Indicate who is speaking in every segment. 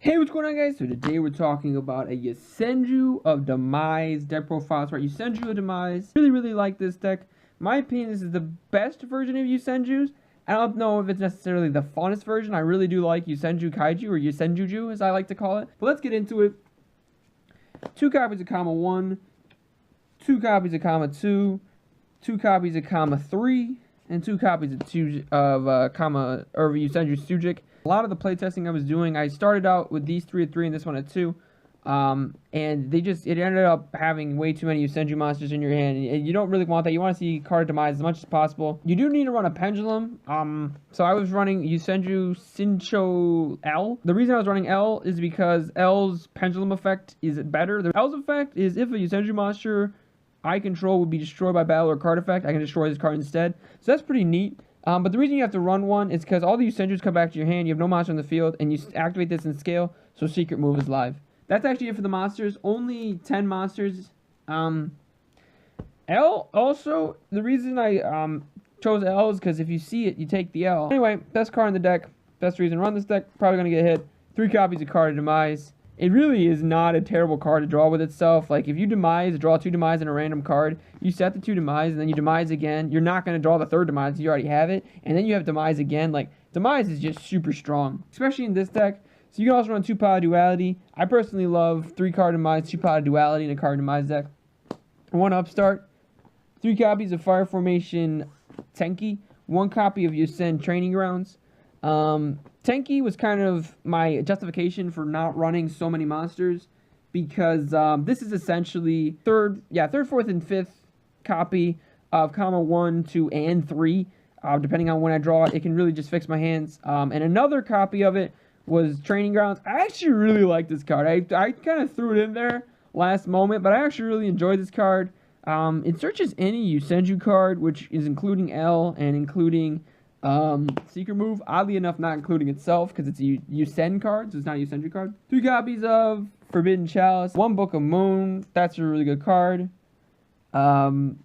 Speaker 1: Hey, what's going on, guys? So today we're talking about a Yosenju of Demise deck profiles. Right, Yosenju of Demise. Really like this deck. In my opinion, this is the best version of Yosenju's. I don't know if it's necessarily the funnest version. I really do like Yosenju Kaiju, or Yosenjuju as I like to call it. But let's get into it. 2 copies of Kama 1, 2 copies of Kama 2, 2 copies of Kama 3, and 2 copies of Yosenju Sujic. A lot of the playtesting I was doing, I started out with these 3 at 3 and this one at 2. And it ended up having way too many Yosenju monsters in your hand, and you don't really want that. You want to see card demise as much as possible. You do need to run a pendulum. So I was running Yosenju Sincho L. The reason I was running L is because L's pendulum effect is better. The L's effect is if a Yosenju monster I control would be destroyed by battle or card effect, I can destroy this card instead. So that's pretty neat. But the reason you have to run one is because all the Yosenjus come back to your hand, you have no monster on the field, and you activate this in scale, so Secret Move is live. That's actually it for the monsters. Only 10 monsters. L, also, the reason I chose L is because if you see it, you take the L. Anyway, best card in the deck. Best reason to run this deck. Probably going to get hit. 3 copies of Card of Demise. It really is not a terrible card to draw with itself. Like, if you demise, draw 2 demise in a random card, you set the 2 demise, and then you demise again. You're not going to draw the 3rd demise. You already have it. And then you have demise again. Like, demise is just super strong, especially in this deck. So you can also run 2 Power Duality. I personally love 3 card demise, 2 Power Duality in a card demise deck. 1 Upstart, 3 copies of Fire Formation Tenki, 1 copy of Yosen Training Grounds. Tenki was kind of my justification for not running so many monsters, because this is essentially 3rd, 4th, and 5th copy of Kama 1, 2, and 3. Depending on when I draw it, it can really just fix my hands. And another copy of it was Training Grounds. I actually really like this card. I kind of threw it in there last moment, but I actually really enjoyed this card. It searches any Yosenju card, which is including L and including Secret Move. Oddly enough, not including itself, because it's a Yosen card, so it's not a Yosenju card. 3 copies of Forbidden Chalice, 1 Book of Moon. That's a really good card. 1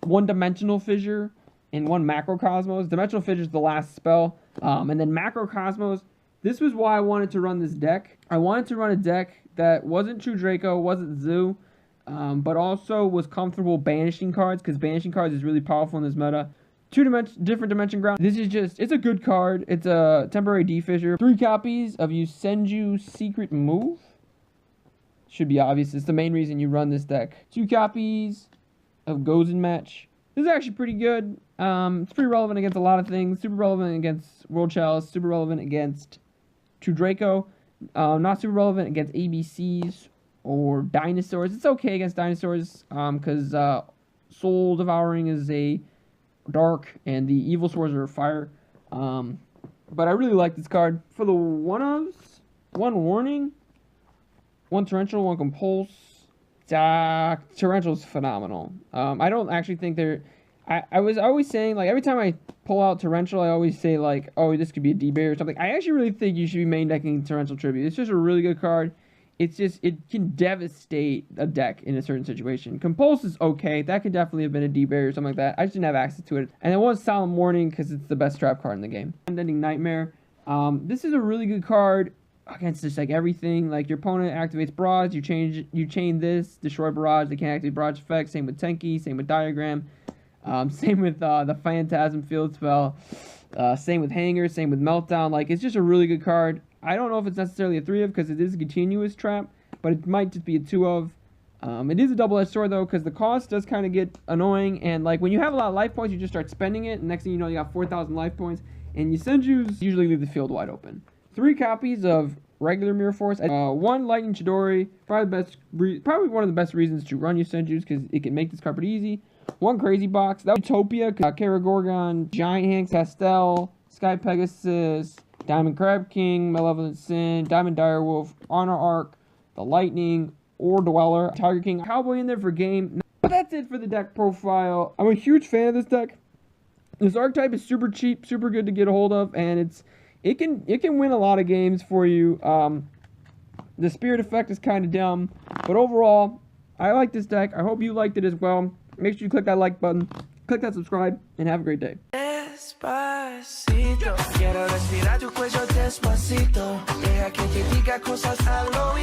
Speaker 1: Dimensional Fissure, and 1 Macrocosmos. Dimensional Fissure is the last spell. And then Macrocosmos. This was why I wanted to run this deck. I wanted to run a deck that wasn't True Draco, wasn't Zoo, but also was comfortable banishing cards, because banishing cards is really powerful in this meta. 2 different dimension ground. This is just, it's a good card. It's a temporary defissure. 3 copies of Yosenju Secret Move. Should be obvious. It's the main reason you run this deck. 2 copies of Gozen Match. This is actually pretty good. It's pretty relevant against a lot of things. Super relevant against World Chalice. Super relevant against True Draco. Not super relevant against ABCs or dinosaurs. It's okay against dinosaurs, because Soul Devouring is a dark and the evil swords are fire. But I really like this card. For the 1-ofs, 1 Warning, 1 Torrential, 1 Compulse. Torrential's phenomenal. I don't actually think they're... I was always saying, like, every time I pull out Torrential, I always say, like, oh, this could be a D-Barrier or something. I actually really think you should be main decking Torrential Tribute. It's just a really good card. It's just, it can devastate a deck in a certain situation. Compulse is okay. That could definitely have been a D-Barrier or something like that. I just didn't have access to it. And it was Solemn Warning, because it's the best trap card in the game. Unending Nightmare. This is a really good card against just, like, everything. Like, your opponent activates Barrage. You chain this, destroy Barrage. They can't activate Barrage effect. Same with Tenki. Same with Diagram. Same with the Phantasm Field Spell. Same with Hanger. Same with Meltdown. Like, it's just a really good card. I don't know if it's necessarily a 3-of, because it is a continuous trap, but it might just be a 2-of. It is a double-edged sword, though, because the cost does kind of get annoying, and, like, when you have a lot of life points, you just start spending it, and next thing you know, you got 4,000 life points, and Yosenjus usually leave the field wide open. 3 copies of regular Mirror Force, 1 Lightning Chidori, probably one of the best reasons to run Yosenjus, because it can make this card pretty easy. 1 Crazy Box, that Utopia, Karagorgon, Giant Hank, Castel, Sky Pegasus, Diamond Crab King, Malevolent Sin, Diamond Direwolf, Honor Arc, the Lightning, or Dweller, Tiger King, Cowboy in there for game. But that's it for the deck profile. I'm a huge fan of this deck. This archetype is super cheap, super good to get a hold of, and it can win a lot of games for you. The Spirit effect is kind of dumb, but overall, I like this deck. I hope you liked it as well. Make sure you click that like button, click that subscribe, and have a great day.
Speaker 2: Despacito, quiero respirar tu cuello despacito. Deja que te diga cosas al oído.